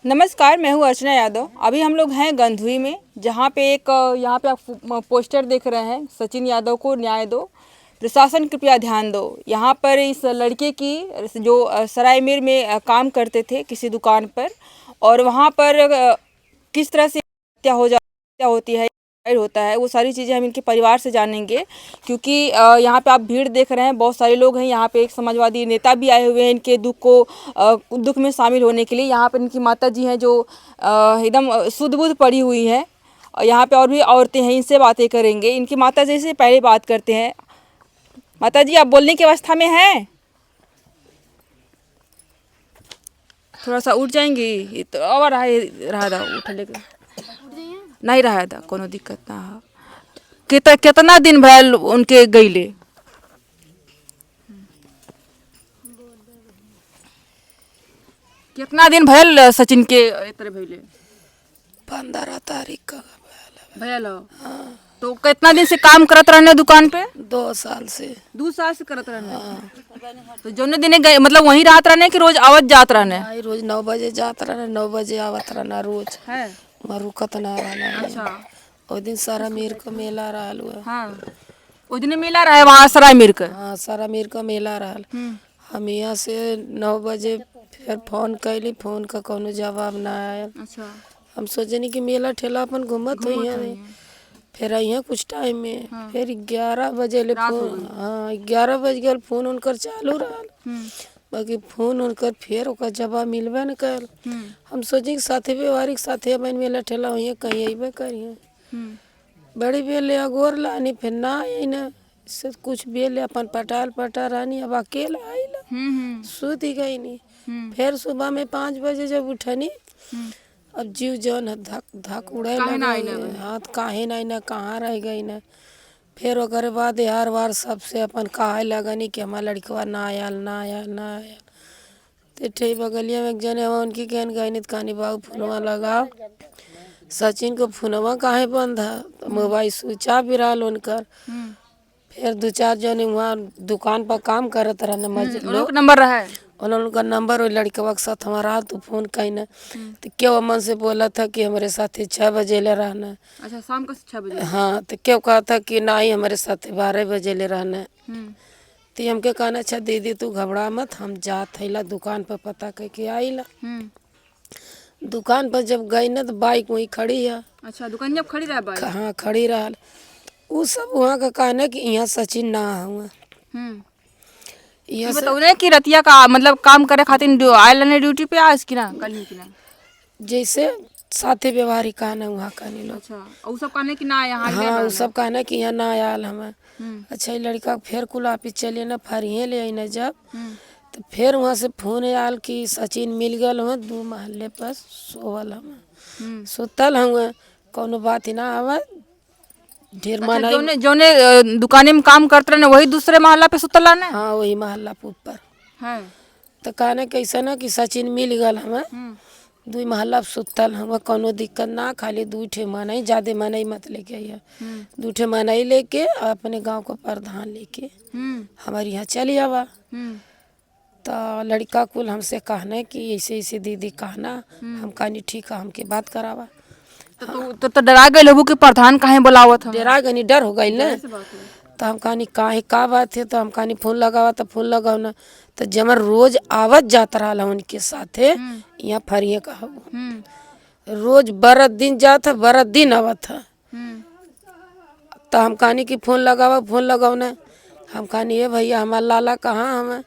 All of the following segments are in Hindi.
नमस्कार, मैं हूँ अर्चना यादव। अभी हम लोग हैं गंधुई में, जहाँ पे यहाँ पे आप पोस्टर देख रहे हैं, सचिन यादव को न्याय दो, प्रशासन कृपया ध्यान दो। यहाँ पर इस लड़के की जो सरायमीर में काम करते थे किसी दुकान पर, और वहाँ पर किस तरह से हत्या होती है, होता है, वो सारी चीज़ें हम इनके परिवार से जानेंगे। क्योंकि यहाँ पे आप भीड़ देख रहे हैं, बहुत सारे लोग हैं यहाँ पे। एक समाजवादी नेता भी आए हुए हैं इनके दुख में शामिल होने के लिए। यहाँ पर इनकी माता जी हैं जो एकदम शुद्ध बुद्ध पड़ी हुई है। और यहाँ पे और भी औरतें हैं, इनसे बातें करेंगे। इनकी माता जी से पहले बात करते हैं। माता जी, आप बोलने की अवस्था में हैं? थोड़ा सा उठ जाएंगी तो और रहा था उठ लेकर नहीं रहा था, कोनो दिक्कत ना हो। कितना दिन भैल उनके गईले? कितना दिन भैल सचिन के इतने भैले? 15 तारीख का भैल हो। तो कितना दिन से काम करत रहने दुकान पे? 2 साल से। 2 साल से करत रहने। तो जोने दिन गए मतलब वहीं रात रहने कि रोज आवत जात रहने? आई रोज 9 बजे जात रहना, 9 बजे आवत रहना रोज। है। वहाँ रुकत ना रहना। अच्छा। ओ दिन सारा मीर का मेला रहल हुआ। हाँ, उस दिन मेला रहे वहाँ सरायमीर का? हाँ, सारा मीर का मेला रहल। हम यहाँ से 9 बजे फिर फोन कैली, फोन का कोनो जवाब ना आयल। अच्छा। हम सोचनी कि मेला ठेला अपन घूमत हो यहाँ। फिर यहाँ कुछ टाइम में फिर 11 बजे ले फोन, हाँ 11 बज गए फोन उनकर चालू रहल। बाकी फोन उनकर फिर ओकर जवाब मिलबे न कर। हम सोची कि साथी व्यवहारिक साथी अपन मेला ठेला हुई कहीं अबे करिए। बड़ी बेल अगोर लानी फिर ना आई ना, इससे कुछ बेल अपन पटा रानी। अब अकेला आई ला, सूत ही गई नहीं। फिर सुबह में 5 बजे जब उठनी, अब जीव जौन धक धक उड़े लगे, हाथ काहे नहीं ना कहाँ रह गई ना। फिर ओकरे बाद यार वार सबसे अपन कहे लगनी कि हमारा लड़कवा ना आयल ना आयल ना आयल। तो ठीक बगलिया में एक जने उनकी कहन गई नहीं, कहानी बाबू फोनवा लगाओ। सचिन को फोनवा काहे बंद है, तो मोबाइल स्विच ऑफ भी रहा उनकर। फिर 2-4 जने वहाँ दुकान पर काम करत रहने लोग नंबर रहा है उनका नंबर वो लड़कवा के साथ हमारा तो फोन कहीं ना। तो क्यों मन से बोला था कि हमारे साथ 6 बजे ले रहना। अच्छा, शाम को 6 बजे? हाँ, तो क्यों कहा था कि ना ही हमारे साथ 12 बजे ले रहना। तो हमके कहना, अच्छा दीदी तू घबरा मत, हम जात हैला दुकान पर पता करके आईला। दुकान पर जब गई ना तो बाइक वहीं खड़ी है। अच्छा, दुकान जब खड़ी रहा बाइक? हाँ खड़ी रहा। वो सब वहाँ का कहना कि यहाँ सचिन ना हुआ। बताओ कि रतिया का मतलब काम करे खातिर आयल ने ड्यूटी पे आज की ना कल ही की ना? जैसे साथी व्यवहारिक कहना वहाँ कहने लोग। अच्छा, और सब कहने कि ना यहाँ? हाँ, वो सब कहना कि यहाँ ना आयल हमें। अच्छा, ये लड़का फिर कुल ऑफिस चलिए ना, फरिए ले आई ना जब, तो फिर वहाँ से फोन आयल कि सचिन मिल गल हुआ 2 महल्ले पर सोवल हम सुतल हुआ, कोनो बात ही ना आवे। ढेर माना जोने दुकाने में काम करते रहे वही दूसरे मोहल्ला पे सुतला ने? हाँ, वही महल्ला पे ऊपर है। तो कहने कैसे ना कि सचिन मिल गल हमें 2 महल्ला सुतल हम, कोनो दिक्कत ना, खाली 2 ठे मनाई, ज्यादा मनाई मत लेके आइए। 2 ठे मनाई लेके अपने गांव को प्रधान लेके हमारे यहाँ चली आवा। तो लड़का कुल हमसे कहने कि ऐसे ऐसे दीदी कहना। हम कहनी ठीक है, हमके बात करावा। तो डरा गए लोगों के प्रधान काहे बुलावत हम? डरा गई, डर हो गई ना। तो हम कहानी काहे का बात है, तो हम कहानी फोन लगावा, तो फोन लगाओ ना। तो जमर रोज आवत जात रहा उनके साथे यहाँ फरिए का रोज 12 दिन जात है, 12 दिन आवत है। तो हम कहानी की फोन लगाओ ना। हम कहानी ये भैया हमारा लाला कहाँ हमें?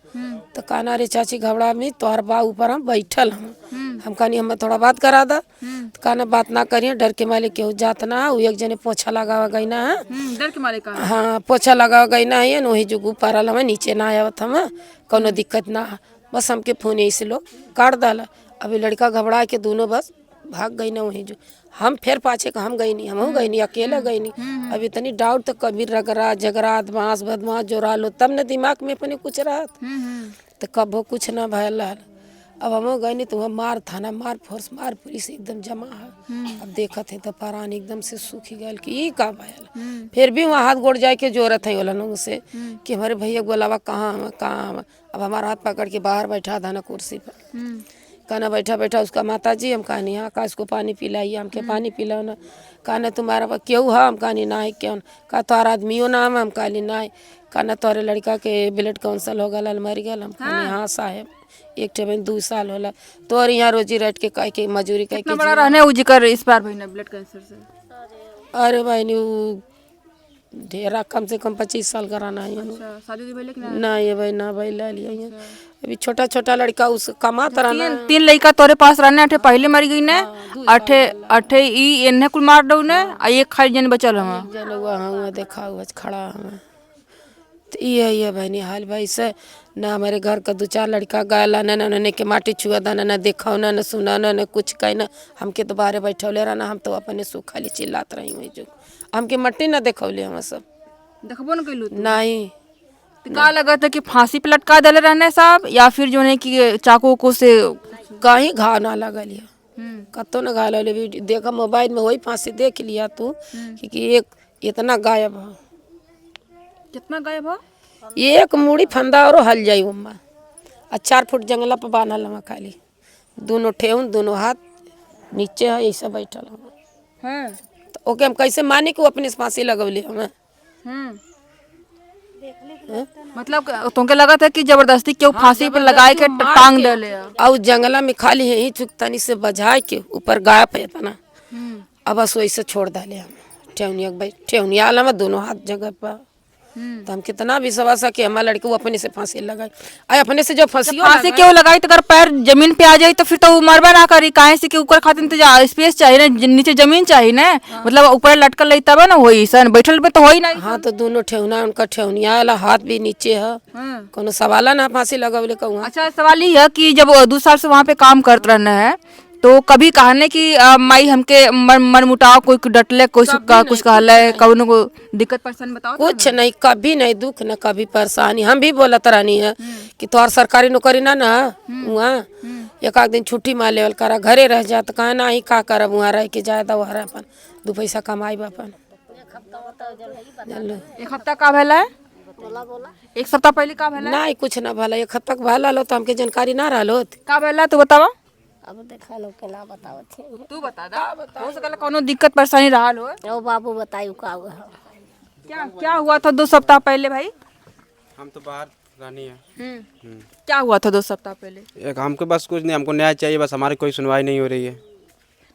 तो कहना अरे चाची घबरा में तोहर बा ऊपर हम बैठल हम कहानी हमें थोड़ा बात करा दा। तो कहना बात ना करिए, डर के मारे केहू जात ना। वो एक जने पोछा लगावा गई ना है, डर के मारे कहा? हाँ पोछा लगावा गई ना है, वही जो ऊपर हमें नीचे ना आवत हमें, कोनो दिक्कत ना। बस हमके फोन ऐसे लोग काट डाला। अभी लड़का घबरा के दोनों बस भाग गई ना वही जो। हम फिर पाछे का हम गई नहीं, हम गई नहीं, अकेला गई नहीं। अब इतनी डाउट तो कभी रगड़ा झगड़ा बदमाश जो रहा लो तब न दिमाग में अपने कुछ रहा तो कबो कुछ ना भयल। अब हम गए नहीं तो वहाँ मार थाना मार फोर्स मार पुलिस एकदम जमा है। अब देखा थे तो परान एकदम से सूखी गल कि ये का भयल। फिर भी वहाँ हाथ गोड़ जाए के जोरत है लोगों से कि हमारे भैया बोलावा कहाँ हम। अब हमारा हाथ पकड़ के बाहर बैठा था ना कुर्सी पर। कहना बैठा बैठा उसका माता जी, हम कहनी हाँ, का इसको पानी पिलाइए, हमके पानी पिलाओ ना। कहना तुम्हारा क्यों है, हम कहनी ना है क्यों, का तोहरा आदमियों नाम है, हम कहनी ना है। कहना तोहरे लड़का के ब्लड कैंसल हो गल, मर गल, हम कहनी हाँ साहेब, एक ठे बहन 2 साल होला, तोर यहाँ रोजी रट के कह के मजूरी कह के बड़ा रहने उ जिक्र इस बार भाई ब्लड कैंसर से। अरे बहनी ढेरा कम से कम 25 साल कराना है। शादी भइले कि ना ये भाई ना भाई ले लिया, अभी छोटा छोटा लड़का उस कमाता रहना। तीन लड़का तोरे पास रहने, अठे पहले मर गई ने, अठे अठे ई इन्हें कुल मार दो ने, आ एक खाली जन बचल हम जन हुआ देखा हुआ खड़ा हम। तो ये बहनी हाल भाई से ना हमारे घर का 2-4 लड़का गया ना न के माटी छुआ दाना ना देखा ना न सुना ना कुछ कहीं ना, हमके तो बाहर बैठौले रहना, हम तो अपने सुख खाली चिल्लात रही हुई जो हमके मट्टी ना देखौले, हम सब देखबो न कइलू नहीं। तो का लगा था कि फांसी पे लटका देले रहने साहब, या फिर जो है कि चाकू को से कहीं घाव ना लगल है, कतो ना घाव लगल। देखा मोबाइल में वही फांसी देख लिया तू कि एक इतना गायब है, कितना गायब हो, एक मूड़ी फंदा और हल जाई उम्मा, 4 फुट जंगला पर बांधल हम खाली, दोनों ठेहुन दोनों हाथ नीचे है ऐसा बैठल हम। तो ओके हम कैसे माने कि वो अपने से फांसी लगौले हमें। मतलब तुमके लगा था कि जबरदस्ती क्यों फांसी पे लगाए के टांग डाले और जंगला में खाली यही चुकतनी से बजाए के ऊपर गायब है ना, अब बस वैसे छोड़ डाले हम ठेहुनिया आला में दोनों हाथ जगह पर। तो हम कितना विश्वास है कि हमारा लड़की वो अपने से फांसी लगाई, अपने से जो फांसी क्यों लगाई, तो अगर पैर जमीन पे आ जाए तो फिर तो मरबा ना करी, काहे से कि ऊपर खातिर तो स्पेस चाहिए ना, नीचे जमीन चाहिए ना, मतलब ऊपर लटकल रही तब ना होई सन, बैठल पे तो होई ना। हाँ तो दोनों ठेहुना उनका ठेहुनिया वाला हाथ भी नीचे है, कोनो सवाल ना फांसी लगवले कहूँ। अच्छा सवाल ये है कि जब 2 साल से वहाँ पे काम करते रहना है, तो कभी कहने की माई हमके मन मुटाव कोई डटले कुछ कहले कौन को दिक्कत परेशानी बताओ। कुछ नहीं, कभी नहीं दुख न कभी परेशानी। हम भी बोलत रहनी है कि तोहर सरकारी नौकरी ना ना वहाँ एक दिन छुट्टी मार लेवल करा, घरे रह जा, तो कहा ना ही का करब, वहाँ रह के जाए वहाँ अपन 2 पैसा कमाई अपन। 1 हफ्ता का भला है, 1 सप्ताह पहले का भला नहीं कुछ ना भला, 1 हफ्ता भला लो तो हमके जानकारी ना रहा का भला, तू बतावा। अब देखा लो के ना बताओ थे, तू बता दा, हो सकला कोनो दिक्कत परेशानी रहा हो। ओ बाबू बताइयो का हुआ, क्या हुआ था 2 सप्ताह पहले भाई। हम तो बाहर रानी है। क्या हुआ था 2 सप्ताह पहले। एक हमको बस कुछ नहीं, हमको न्याय चाहिए, बस हमारी कोई सुनवाई नहीं हो रही है।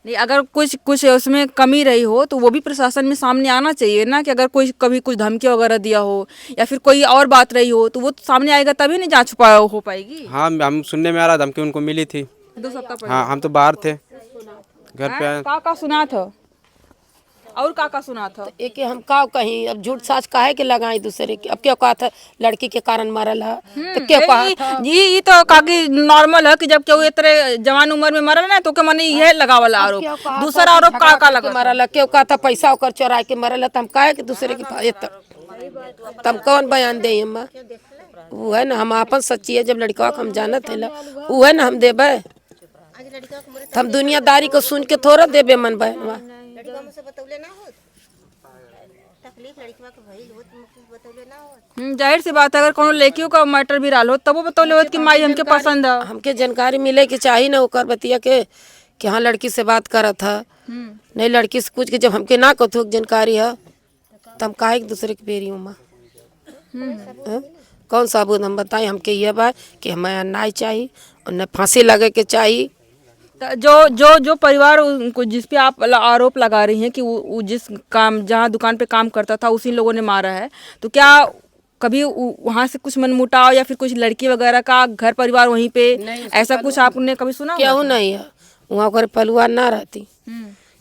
नहीं अगर कुछ उसमें कमी रही हो तो वो भी प्रशासन में सामने आना चाहिए ना, कि अगर कोई कभी कुछ धमकी वगैरह दिया हो या फिर कोई और बात रही हो तो वो तो सामने आएगा, तभी नहीं जांच हो पाएगी। हाँ हम सुनने में आ रहा, धमकी उनको मिली थी 2 सप्ताह पहले। हाँ हम तो बाहर थे, घर पे आए। का सुना था और का सुना था। एक हम का कहीं अब झूठ साच काहे के लगाई दूसरे के, अब क्या कहा था लड़की के कारण मरल है तो क्या कहा था। ये तो काफी नॉर्मल है कि जब केहू इतने जवान उम्र में मरल ना तो के मने यह लगावला आरोप, दूसरा आरोप का लगा मरल है, क्यों कहा था पैसा ओकर चोरा के मरल है, तो हम काहे के दूसरे के तब कौन बयान दे हम, वो है ना हम अपन सच्ची है, जब लड़का हम जानत है वो है ना हम देबे, हम दुनियादारी को सुन के थोड़ा देबे मन बहनवा। जाहिर सी बात है, अगर कोनो लड़कियों का मैटर भी रहा हो तब वो बतौले होत कि माई हमके पसंद है, हमके जानकारी मिले कि चाहिए ना ओकर बतिया के कि हाँ लड़की से बात करत है, नहीं लड़की से कुछ के जब हमके ना कथो जानकारी है तो हम काहे एक दूसरे के बेरी उमा कौन सबूत हम बताएं। हमके ये बात कि हमें अन्याय चाहिए और न फांसी लगे के चाहिए। जो परिवार उनको जिस पे आप आरोप लगा रही हैं कि वो जिस काम जहाँ दुकान पे काम करता था उसी लोगों ने मारा है, तो क्या कभी वहाँ से कुछ मनमुटाव या फिर कुछ लड़की वगैरह का घर परिवार वहीं पे ऐसा कुछ आपने कभी सुना। क्यों नहीं है, वहाँ पर परिवार ना रहती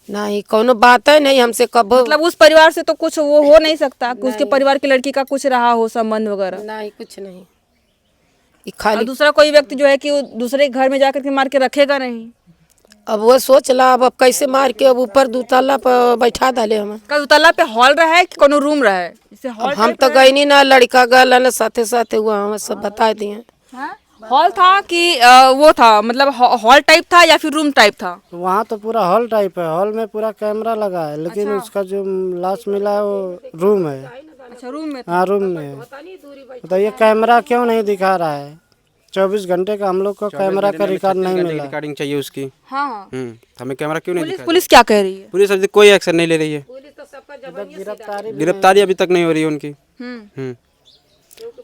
नहीं कोनो बात है नहीं हमसे कब, मतलब उस परिवार से तो कुछ वो हो नहीं सकता कि उसके परिवार की लड़की का कुछ रहा हो संबंध वगैरह। नहीं कुछ नहीं, खाली दूसरा कोई व्यक्ति जो है कि वो दूसरे घर में जाकर के मार के रखेगा नहीं। अब वो सोच ला अब कैसे मार के अब ऊपर 2 तल्ला पर बैठा डाले हम। का 2 तल्ला पे हॉल रहा है कि कोनो रूम रहा है, जैसे हॉल हम तो गई नहीं ना, लड़का गल ना साथे साथे हुआ हम सब बता दिए। हॉल था कि वो था मतलब हॉल टाइप था या फिर रूम टाइप था। वहाँ तो पूरा हॉल टाइप है, हॉल में पूरा कैमरा लगा है, लेकिन उसका जो लाश मिला है वो रूम है। अच्छा रूम में। हाँ रूम में। तो ये कैमरा क्यों नहीं दिखा रहा है, 24 घंटे का हम लोग को कैमरा का रिकॉर्ड नहीं मिला। रिकॉर्डिंग चाहिए उसकी। हाँ हमें कैमरा क्यों नहीं दिखा? पुलिस क्या कह रही है? पुलिस अभी कोई एक्शन नहीं ले रही है। गिरफ्तारी अभी तक नहीं हो रही है उनकी।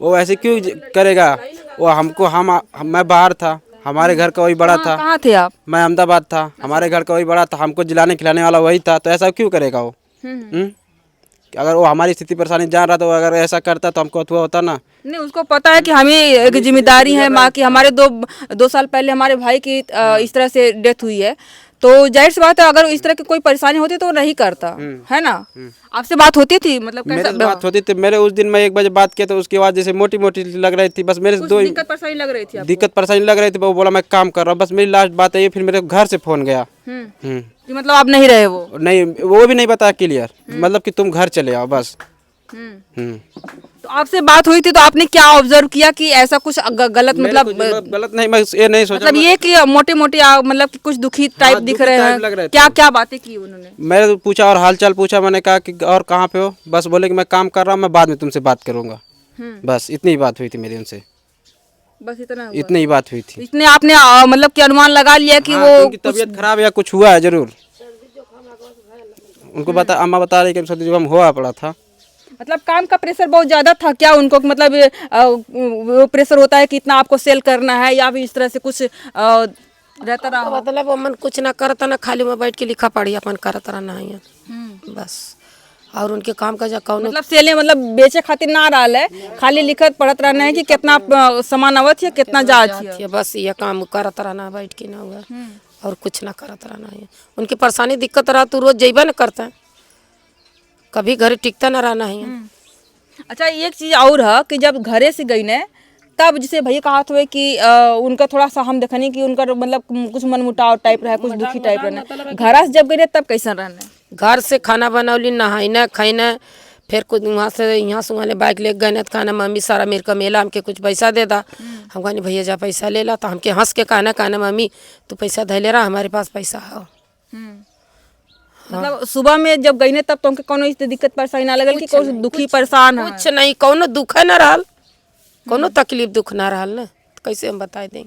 वो ऐसे क्यों करेगा? वो हमको मैं बाहर था, हमारे घर का वही बड़ा था। कहाँ थे आप? मैं अहमदाबाद था, हमारे घर का वही बड़ा था, हमको जिलाने खिलाने वाला वही था, तो ऐसा क्यों करेगा वो? अगर वो हमारी स्थिति परेशानी जान रहा तो अगर ऐसा करता तो हमको अथवा होता ना। नहीं, उसको पता है कि हमें एक जिम्मेदारी है माँ की। हमारे दो साल पहले हमारे भाई की इस तरह से डेथ हुई है, तो जाहिर सी बात है अगर इस तरह की कोई परेशानी होती तो वो नहीं करता है ना। आपसे बात होती थी मतलब मेरे कैसा से बात होती थी। मेरे उस दिन मैं 1 बजे बात किया तो उसके बाद जैसे मोटी मोटी लग रही थी, बस मेरे से दो दिक्कत परेशानी लग रही थी आपको? दिक्कत परेशानी लग रही थी। वो बोला मैं काम कर रहा हूँ, बस मेरी लास्ट बात है ये। फिर मेरे घर से फोन गया। कि मतलब आप नहीं रहे? वो नहीं, वो भी नहीं बताया क्लियर, मतलब कि तुम घर चले आओ बस। तो आपसे बात हुई थी तो आपने क्या ऑब्जर्व किया कि ऐसा कुछ गलत मतलब गलत नहीं, मैं ये नहीं सोचा। मतलब ये कि मोटे मोटे मतलब कि कुछ दुखी टाइप दिख दुखी रहे टाइप लग रहे हैं? थे। क्या क्या बातें की उन्होंने? मैंने पूछा और हालचाल पूछा, मैंने कहा कि और कहाँ पे हो? बस बोले कि मैं काम कर रहा हूँ, मैं बाद में तुमसे बात करूँगा। बस इतनी ही बात हुई थी मेरी उनसे, बस इतना हुआ? इतनी ही बात हुई थी। इसने आपने मतलब कि अनुमान लगा लिया कि हाँ, वो उनकी तबीयत खराब या कुछ हुआ है जरूर। उनको अम्मा बता रही कि सर्दी जुकाम हुआ पड़ा था। मतलब काम का प्रेशर बहुत ज्यादा था क्या उनको? मतलब वो प्रेशर होता है कि इतना आपको सेल करना है, या भी इस तरह से कुछ रहता रहा? मतलब मन कुछ ना करता ना, खाली में बैठ के लिखा पढ़ी अपन करत रहना है बस। और उनके काम का कौन मतलब सेले मतलब बेचे खातिर ना रहा है, खाली लिखत पढ़त रहना है कि कितना सामान आवत है, कितना जात है, बस ये काम करत रहना बैठ के ना हुआ, और कुछ ना करत रहना है। उनकी परेशानी दिक्कत रहा तो रोज जइबा ना करता है, कभी घर टिकता ना रहना है। अच्छा, एक चीज और है कि जब घरे से गई ने तब जिसे भैया कहा हुए कि उनका थोड़ा सा हम देखनी कि उनका मतलब कुछ मनमुटाव टाइप रहा, कुछ दुखी टाइप रहना। घर से जब गई तब कैसा रहना? घर से खाना बनौली, नहाना खाना, फिर कुछ वहाँ से यहाँ से वहाँ बाइक ले गए तो कहना मम्मी सारा मेरे का मेला, हमके कुछ पैसा दे दा। हम कहने भैया जा पैसा ले ला, तो हमके हंस के कहना मम्मी तू पैसा धै ले रहा, हमारे पास पैसा है। मतलब सुबह में जब गई ने तब तो उनके कोनो इस दिक्कत परेशानी ना लगल कि कोई दुखी परेशान है? कुछ नहीं, कोनो दुख है ना रहल, कोनो तकलीफ दुख ना रहल ना, तो कैसे हम बता दें।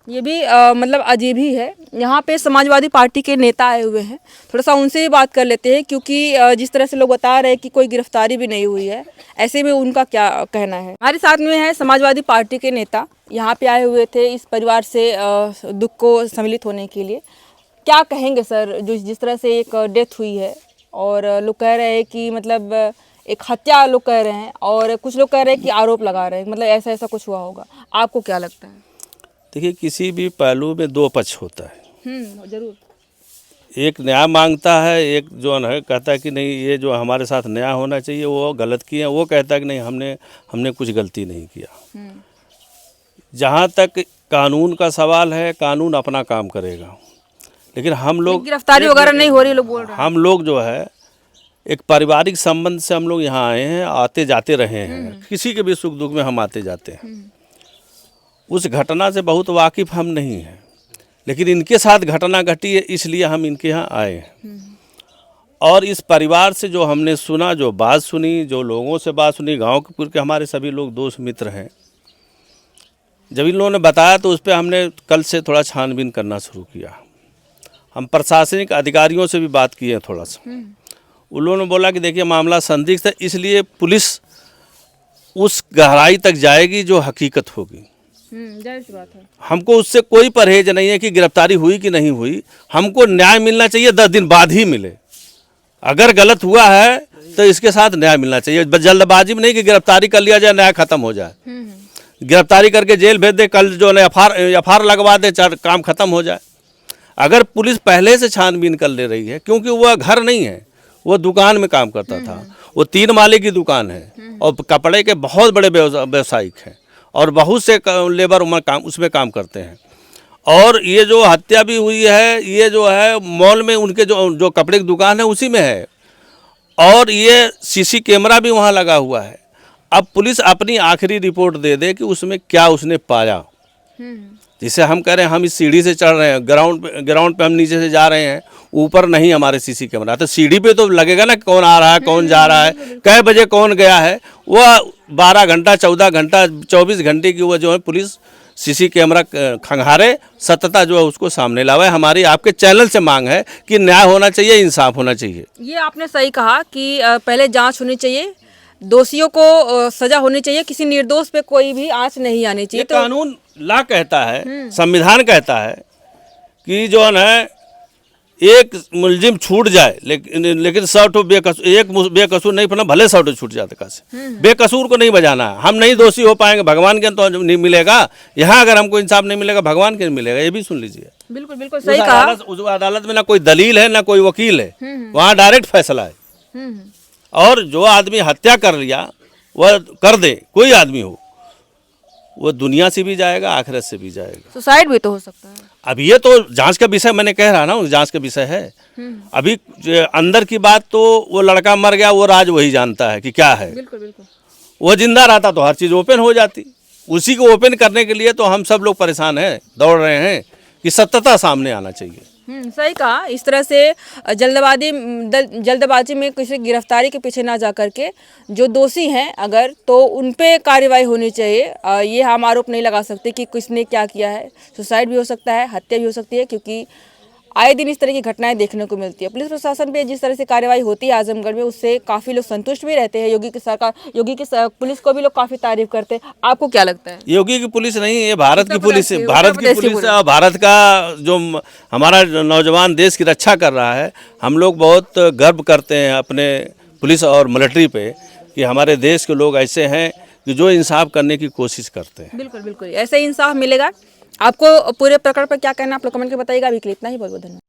ये भी मतलब अजीब ही है। यहाँ पे समाजवादी पार्टी के नेता आए हुए हैं, थोड़ा सा उनसे भी बात कर लेते हैं, क्योंकि जिस तरह से लोग बता रहे हैं कि कोई गिरफ्तारी भी नहीं हुई है, ऐसे में उनका क्या कहना है। हमारे साथ में है समाजवादी पार्टी के नेता, यहाँ पे आए हुए थे इस परिवार से दुख को सम्मिलित होने के लिए। क्या कहेंगे सर, जो जिस तरह से एक डेथ हुई है और लोग कह रहे हैं कि मतलब एक हत्या लोग कह रहे हैं, और कुछ लोग कह रहे हैं कि आरोप लगा रहे हैं, मतलब ऐसा ऐसा कुछ हुआ होगा, आपको क्या लगता है? देखिए, किसी भी पहलू में दो पक्ष होता है। जरूर। एक न्याय मांगता है, एक जो है कहता है कि नहीं ये जो हमारे साथ न्याय होना चाहिए, वो गलत किया। वो कहता है कि नहीं हमने कुछ गलती नहीं किया। जहाँ तक कानून का सवाल है, कानून अपना काम करेगा, लेकिन हम लोग गिरफ्तारी वगैरह नहीं हो रही, लोग बोल रहे हैं। हम लोग जो है एक पारिवारिक संबंध से हम लोग यहाँ आए हैं, आते जाते रहे हैं, किसी के भी सुख दुख में हम आते जाते हैं। उस घटना से बहुत वाकिफ़ हम नहीं हैं, लेकिन इनके साथ घटना घटी है इसलिए हम इनके यहाँ आए हैं। और इस परिवार से जो हमने सुना, जो बात सुनी, जो लोगों से बात सुनी, गांव के पूरे के हमारे सभी लोग दोस्त मित्र हैं, जब इन लोगों ने बताया तो उस पर हमने कल से थोड़ा छानबीन करना शुरू किया। हम प्रशासनिक अधिकारियों से भी बात किए थोड़ा सा। उन लोगों ने बोला कि देखिए मामला संदिग्ध है, इसलिए पुलिस उस गहराई तक जाएगी जो हकीकत होगी। जाहिर सी बात है। हमको उससे कोई परहेज नहीं है कि गिरफ्तारी हुई कि नहीं हुई, हमको न्याय मिलना चाहिए, 10 दिन बाद ही मिले। अगर गलत हुआ है तो इसके साथ न्याय मिलना चाहिए, जल्दबाजी में नहीं कि गिरफ्तारी कर लिया जाए, न्याय खत्म हो जाए। गिरफ्तारी करके जेल भेज दे, कल जो है एफआर लगवा दे, काम खत्म हो जाए। अगर पुलिस पहले से छानबीन कर ले रही है, क्योंकि वह घर नहीं है, वो दुकान में काम करता था, वो 3 माले की दुकान है और कपड़े के बहुत बड़े व्यवसायिक हैं और बहुत से लेबर उसमें काम करते हैं। और ये जो हत्या भी हुई है, ये जो है मॉल में उनके जो कपड़े की दुकान है उसी में है, और ये सीसी कैमरा भी वहाँ लगा हुआ है। अब पुलिस अपनी आखिरी रिपोर्ट दे दे कि उसमें क्या उसने पाया। जिसे हम कह रहे हैं, हम इस सीढ़ी से चढ़ रहे हैं, ग्राउंड पे हम नीचे से जा रहे हैं, ऊपर नहीं हमारे सीसी कैमरा, तो सीढ़ी पे तो लगेगा ना कौन आ रहा है, कौन जा रहा है, कै बजे कौन गया है। वह 12 घंटा 14 घंटा 24 घंटे की वो जो है पुलिस सीसी कैमरा खंगारे, सत्यता जो है उसको सामने लावे। हमारी आपके चैनल से मांग है कि न्याय होना चाहिए, इंसाफ होना चाहिए। ये आपने सही कहा कि पहले जांच होनी चाहिए, दोषियों को सजा होनी चाहिए, किसी निर्दोष पे कोई भी आंच नहीं आनी चाहिए। ये कानून ला कहता है, संविधान कहता है कि जो है एक मुलजिम छूट जाए, लेकिन 100 ठो बेकसूर, एक बेकसूर नहीं पड़ना, भले 100 ठो छूट जाते कैसे, बेकसूर को नहीं बजाना है। हम नहीं दोषी हो पाएंगे, भगवान के तो नहीं मिलेगा। यहाँ अगर हमको इंसाफ नहीं मिलेगा, भगवान के मिलेगा, ये भी सुन लीजिए। बिल्कुल बिल्कुल सही कहा। उस अदालत में ना कोई दलील है ना कोई वकील है, वहाँ डायरेक्ट फैसला है। और जो आदमी हत्या कर लिया वह कर दे, कोई आदमी हो, वो दुनिया से भी जाएगा, आखिरत से भी जाएगा। सुसाइड भी तो हो सकता है। अब ये तो जांच का विषय, मैंने कह रहा ना, जांच का विषय है। अभी अंदर की बात तो वो लड़का मर गया, वो राज वही जानता है कि क्या है। बिल्कुल बिल्कुल। वो जिंदा रहता तो हर चीज़ ओपन हो जाती। उसी को ओपन करने के लिए तो हम सब लोग परेशान हैं, दौड़ रहे हैं कि सत्यता सामने आना चाहिए। सही कहा। इस तरह से जल्दबाजी में किसी गिरफ्तारी के पीछे ना जा करके जो दोषी हैं अगर, तो उन पे कार्रवाई होनी चाहिए। ये हम आरोप नहीं लगा सकते कि किसने क्या किया है। सुसाइड भी हो सकता है, हत्या भी हो सकती है, क्योंकि आए दिन इस तरह की घटनाएं देखने को मिलती है। पुलिस प्रशासन पे जिस तरह से कार्रवाई होती है आजमगढ़ में, उससे काफ़ी लोग संतुष्ट भी रहते हैं। योगी की सरकार, योगी की पुलिस को भी लोग काफ़ी तारीफ करते हैं। आपको क्या लगता है? योगी की पुलिस नहीं, ये भारत की पुलिस है। भारत की पुलिस है और भारत का जो हमारा नौजवान देश की रक्षा कर रहा है। हम लोग बहुत गर्व करते हैं अपने पुलिस और मिलिट्री पे कि हमारे देश के लोग ऐसे हैं कि जो इंसाफ करने की कोशिश करते हैं। बिल्कुल बिल्कुल, ऐसे ही इंसाफ मिलेगा। आपको पूरे प्रकरण पर क्या कहना, आप लोग कमेंट करके बताइएगा। अभी के लिए इतना ही, बहुत बहुत धन्यवाद।